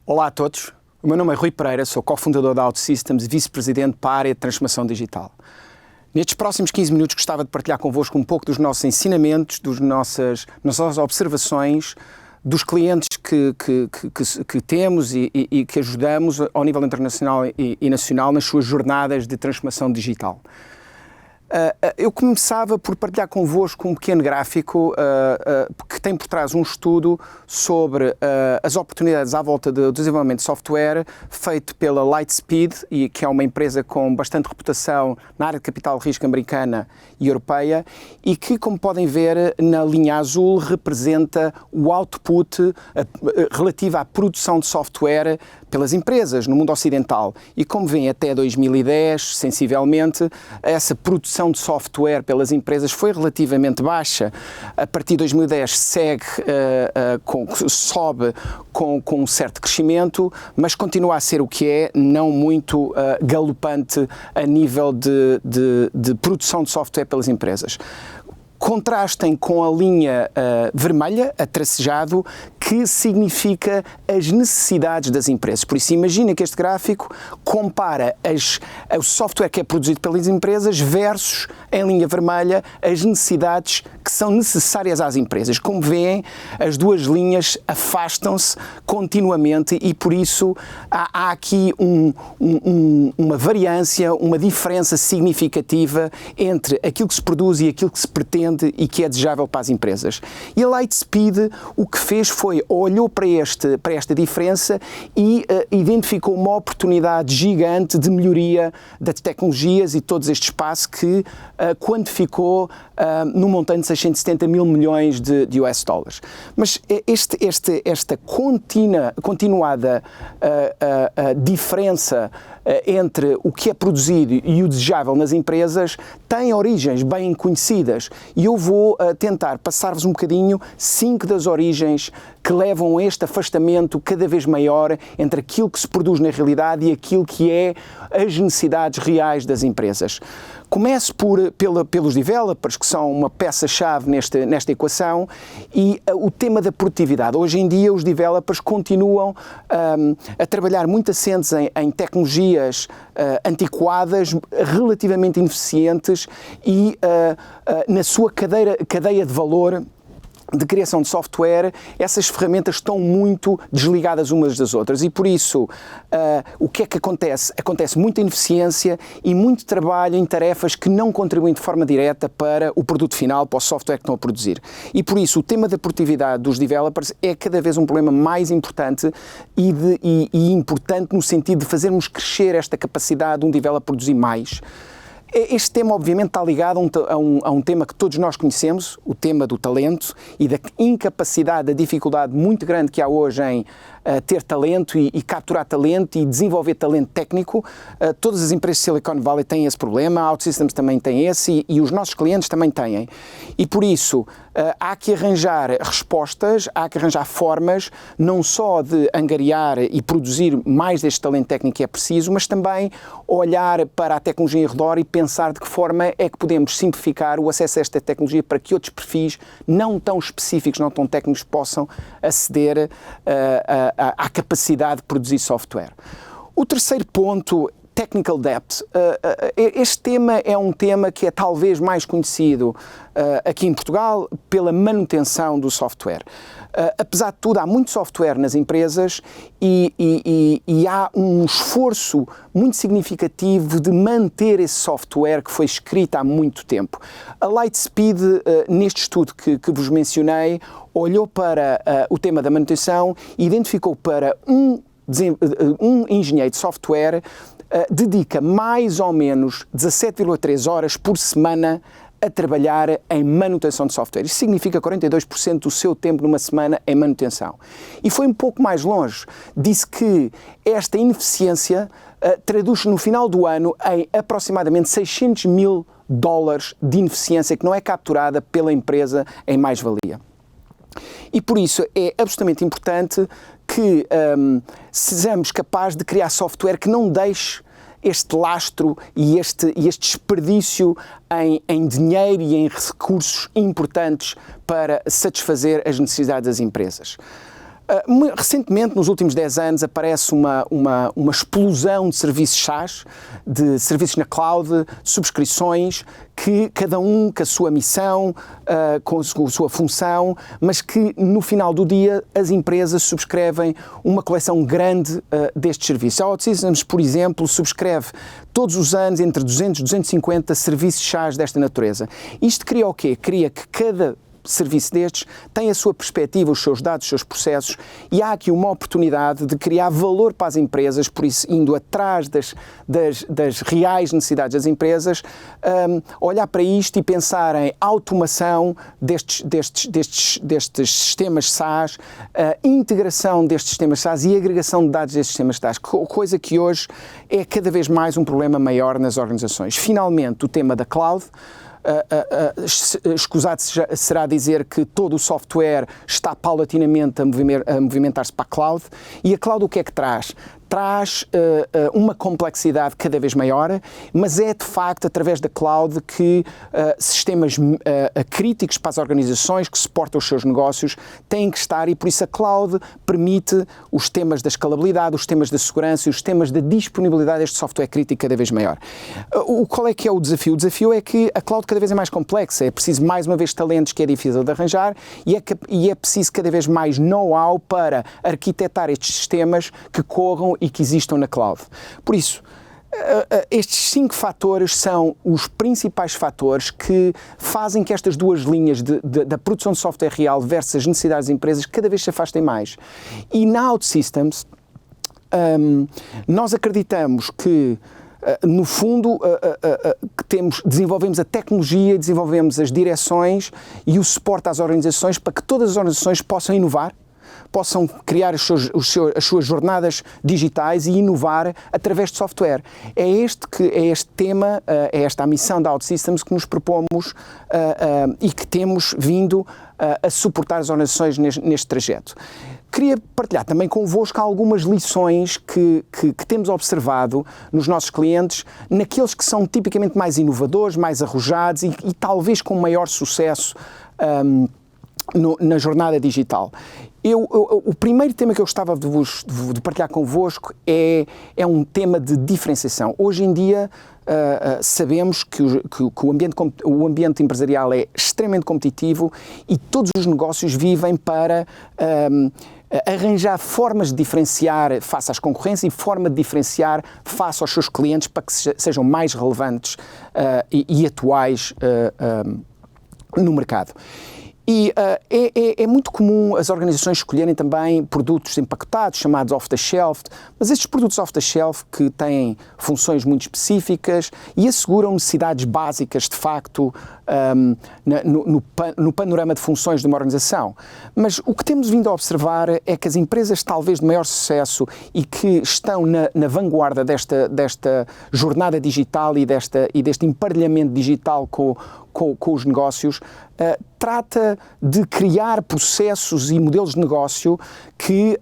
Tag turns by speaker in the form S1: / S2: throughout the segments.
S1: Olá a todos, o meu nome é Rui Pereira, sou cofundador da OutSystems e vice-presidente para a área de transformação digital. Nestes próximos 15 minutos gostava de partilhar convosco um pouco dos nossos ensinamentos, das nossas observações, dos clientes que temos e que ajudamos ao nível internacional e nacional nas suas jornadas de transformação digital. Eu começava por partilhar convosco um pequeno gráfico que tem por trás um estudo sobre as oportunidades à volta do desenvolvimento de software feito pela Lightspeed, que é uma empresa com bastante reputação na área de capital de risco americana e europeia, e que, como podem ver, na linha azul representa o output relativo à produção de software pelas empresas no mundo ocidental. E como veem, até 2010, sensivelmente, essa produção de software pelas empresas foi relativamente baixa. A partir de 2010 sobe com um certo crescimento, mas continua a ser o que é, não muito galopante a nível de produção de software pelas empresas. Contrastem com a linha vermelha, a tracejado, que significa as necessidades das empresas. Por isso, imagina que este gráfico compara o software que é produzido pelas empresas versus, em linha vermelha, as necessidades que são necessárias às empresas. Como veem, as duas linhas afastam-se continuamente e, por isso, há aqui uma variância, uma diferença significativa entre aquilo que se produz e aquilo que se pretende e que é desejável para as empresas. E a Lightspeed o que fez foi, olhou para esta diferença e identificou uma oportunidade gigante de melhoria das tecnologias e todo este espaço que quantificou no montante de 670 mil milhões de US dólares. Mas esta continuada diferença entre o que é produzido e o desejável nas empresas tem origens bem conhecidas e eu vou tentar passar-vos um bocadinho 5 das origens que levam a este afastamento cada vez maior entre aquilo que se produz na realidade e aquilo que é as necessidades reais das empresas. Começo pelos developers, que são uma peça-chave nesta equação, e o tema da produtividade. Hoje em dia, os developers continuam a trabalhar muito assentes em tecnologias antiquadas, relativamente ineficientes e na sua cadeia de valor de criação de software, essas ferramentas estão muito desligadas umas das outras e por isso o que é que acontece? Acontece muita ineficiência e muito trabalho em tarefas que não contribuem de forma direta para o produto final, para o software que estão a produzir. E por isso o tema da produtividade dos developers é cada vez um problema mais importante e importante no sentido de fazermos crescer esta capacidade de um developer produzir mais. Este tema, obviamente, está ligado a um tema que todos nós conhecemos, o tema do talento e da incapacidade, da dificuldade muito grande que há hoje em ter talento e capturar talento e desenvolver talento técnico. Todas as empresas de Silicon Valley têm esse problema, a OutSystems também tem esse e os nossos clientes também têm. E por isso há que arranjar respostas, há que arranjar formas não só de angariar e produzir mais deste talento técnico que é preciso, mas também olhar para a tecnologia em redor e pensar de que forma é que podemos simplificar o acesso a esta tecnologia para que outros perfis não tão específicos, não tão técnicos, possam aceder à capacidade de produzir software. O terceiro ponto, technical debt. Este tema é um tema que é talvez mais conhecido aqui em Portugal pela manutenção do software. Apesar de tudo, há muito software nas empresas e há um esforço muito significativo de manter esse software que foi escrito há muito tempo. A Lightspeed, neste estudo que vos mencionei, olhou para o tema da manutenção e identificou para um engenheiro de software dedica mais ou menos 17,3 horas por semana a trabalhar em manutenção de software. Isso significa 42% do seu tempo numa semana em manutenção. E foi um pouco mais longe. Disse que esta ineficiência traduz-se no final do ano em aproximadamente 600 mil dólares de ineficiência que não é capturada pela empresa em mais-valia. E por isso é absolutamente importante que sejamos capazes de criar software que não deixe este lastro e este desperdício em dinheiro e em recursos importantes para satisfazer as necessidades das empresas. Recentemente, nos últimos 10 anos, aparece uma explosão de serviços SaaS, de serviços na cloud, subscrições, que cada um com a sua missão, com a sua função, mas que no final do dia as empresas subscrevem uma coleção grande destes serviços. A OutSystems, por exemplo, subscreve todos os anos entre 200 e 250 serviços SaaS desta natureza. Isto cria o quê? Cria que cada serviço destes tem a sua perspectiva, os seus dados, os seus processos, e há aqui uma oportunidade de criar valor para as empresas, por isso indo atrás das reais necessidades das empresas, olhar para isto e pensar em automação destes sistemas SaaS, integração destes sistemas SaaS e agregação de dados destes sistemas SaaS, coisa que hoje é cada vez mais um problema maior nas organizações. Finalmente, o tema da cloud. Escusado será dizer que todo o software está paulatinamente a movimentar-se para a cloud, e a cloud o que é que traz? Traz uma complexidade cada vez maior, mas é de facto através da cloud que sistemas críticos para as organizações que suportam os seus negócios têm que estar, e por isso a cloud permite os temas da escalabilidade, os temas da segurança e os temas da disponibilidade deste software crítico cada vez maior. Qual é que é o desafio? O desafio é que a cloud cada vez é mais complexa, é preciso mais uma vez talentos que é difícil de arranjar, e é preciso cada vez mais know-how para arquitetar estes sistemas que corram e que existam na cloud. Por isso, estes 5 fatores são os principais fatores que fazem que estas duas linhas da produção de software real versus as necessidades das empresas cada vez se afastem mais. E na OutSystems, nós acreditamos que no fundo, desenvolvemos a tecnologia, desenvolvemos as direções e o suporte às organizações para que todas as organizações possam inovar, possam criar as suas jornadas digitais e inovar através de software. É este tema, é esta a missão da OutSystems que nos propomos e que temos vindo a suportar as organizações neste trajeto. Queria partilhar também convosco algumas lições que temos observado nos nossos clientes, naqueles que são tipicamente mais inovadores, mais arrojados e talvez com maior sucesso na jornada digital. O primeiro tema que eu gostava de partilhar convosco é um tema de diferenciação. Hoje em dia sabemos que o ambiente empresarial é extremamente competitivo e todos os negócios vivem para arranjar formas de diferenciar face às concorrências e forma de diferenciar face aos seus clientes para que sejam mais relevantes e atuais no mercado. E é muito comum as organizações escolherem também produtos empacotados, chamados off-the-shelf, mas estes produtos off-the-shelf que têm funções muito específicas e asseguram necessidades básicas, de facto, no panorama de funções de uma organização. Mas o que temos vindo a observar é que as empresas talvez de maior sucesso e que estão na vanguarda desta jornada digital e deste emparelhamento digital com os negócios, trata de criar processos e modelos de negócio que,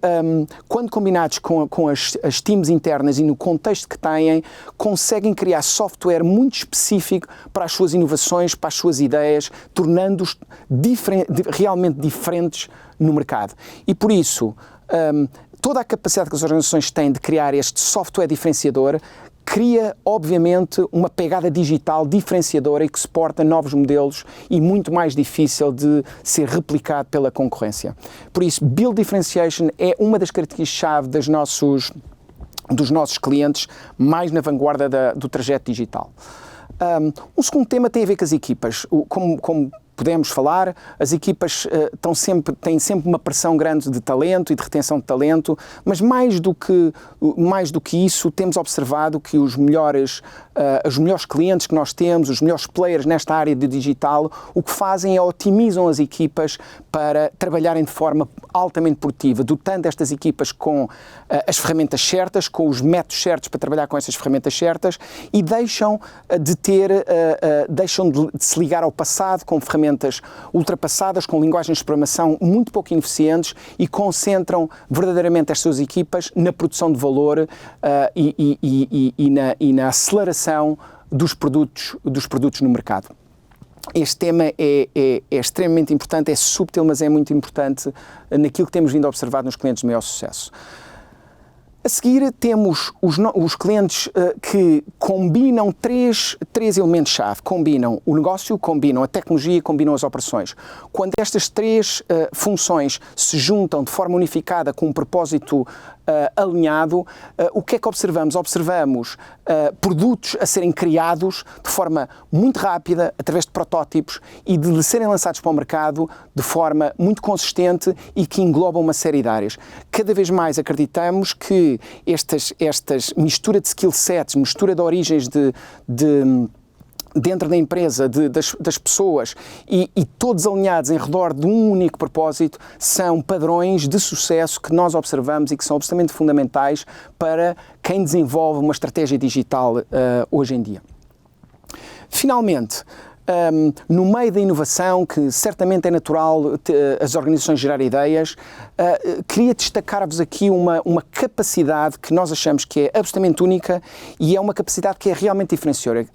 S1: quando combinados com as teams internas e no contexto que têm, conseguem criar software muito específico para as suas inovações, para as suas ideias, tornando-os realmente diferentes no mercado. E por isso, toda a capacidade que as organizações têm de criar este software diferenciador cria, obviamente, uma pegada digital diferenciadora e que suporta novos modelos e muito mais difícil de ser replicado pela concorrência. Por isso, Build Differentiation é uma das características-chave dos nossos clientes mais na vanguarda do trajeto digital. Um segundo tema tem a ver com as equipas. Como podemos falar, as equipas têm sempre uma pressão grande de talento e de retenção de talento, mas mais do que isso, temos observado que os melhores clientes que nós temos, os melhores players nesta área de digital, o que fazem é otimizam as equipas para trabalharem de forma altamente produtiva, dotando estas equipas com as ferramentas certas, com os métodos certos para trabalhar com essas ferramentas certas e deixam de se ligar ao passado com ferramentas ferramentas ultrapassadas, com linguagens de programação muito pouco ineficientes e concentram verdadeiramente as suas equipas na produção de valor e na aceleração dos produtos no mercado. Este tema é extremamente importante, é subtil, mas é muito importante naquilo que temos vindo a observar nos clientes de maior sucesso. A seguir temos os clientes que combinam três elementos-chave. Combinam o negócio, combinam a tecnologia e combinam as operações. Quando estas três funções se juntam de forma unificada com um propósito alinhado, o que é que observamos? Observamos produtos a serem criados de forma muito rápida, através de protótipos, e de serem lançados para o mercado de forma muito consistente e que englobam uma série de áreas. Cada vez mais acreditamos que estas mistura de skill sets, mistura de origens dentro da empresa, das pessoas e todos alinhados em redor de um único propósito, são padrões de sucesso que nós observamos e que são absolutamente fundamentais para quem desenvolve uma estratégia digital hoje em dia. Finalmente, no meio da inovação, que certamente é natural as organizações gerar ideias, queria destacar-vos aqui uma capacidade que nós achamos que é absolutamente única e é uma capacidade que é realmente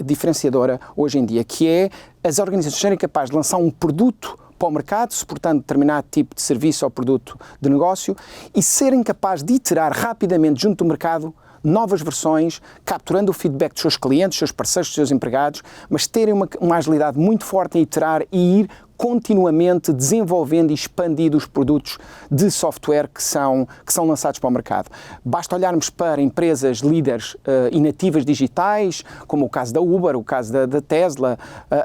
S1: diferenciadora hoje em dia, que é as organizações serem capazes de lançar um produto para o mercado, suportando determinado tipo de serviço ou produto de negócio, e serem capazes de iterar rapidamente junto do mercado novas versões, capturando o feedback dos seus clientes, dos seus parceiros, dos seus empregados, mas terem uma agilidade muito forte em iterar e ir continuamente desenvolvendo e expandindo os produtos de software que são lançados para o mercado. Basta olharmos para empresas líderes e nativas digitais, como o caso da Uber, o caso da Tesla,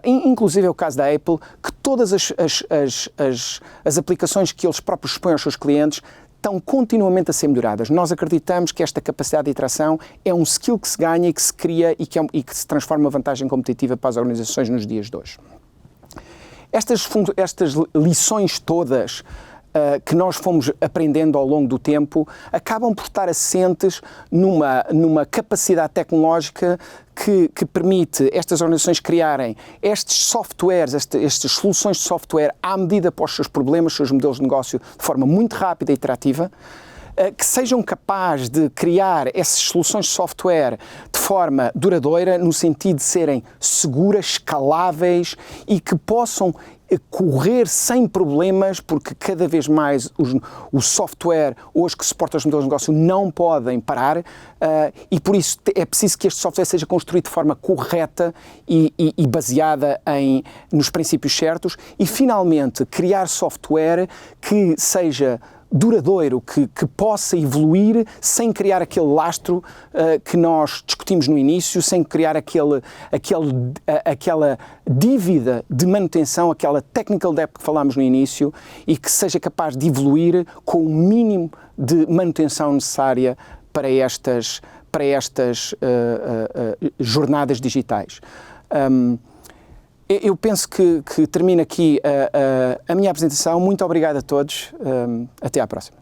S1: inclusive o caso da Apple, que todas as aplicações que eles próprios expõem aos seus clientes estão continuamente a ser melhoradas. Nós acreditamos que esta capacidade de iteração é um skill que se ganha e que se cria e que se transforma em uma vantagem competitiva para as organizações nos dias de hoje. Estas lições todas que nós fomos aprendendo ao longo do tempo acabam por estar assentes numa capacidade tecnológica que permite estas organizações criarem estes softwares, estas soluções de software à medida para os seus problemas, os seus modelos de negócio de forma muito rápida e iterativa, que sejam capazes de criar essas soluções de software de forma duradoura, no sentido de serem seguras, escaláveis e que possam correr sem problemas, porque cada vez mais o software hoje que suporta os modelos de negócio não podem parar e por isso é preciso que este software seja construído de forma correta e baseada nos princípios certos e finalmente criar software que seja duradouro, que possa evoluir sem criar aquele lastro que nós discutimos no início, sem criar aquela dívida de manutenção, aquela technical debt que falámos no início e que seja capaz de evoluir com o mínimo de manutenção necessária para estas jornadas digitais. Eu penso que termino aqui a minha apresentação. Muito obrigado a todos. Até à próxima.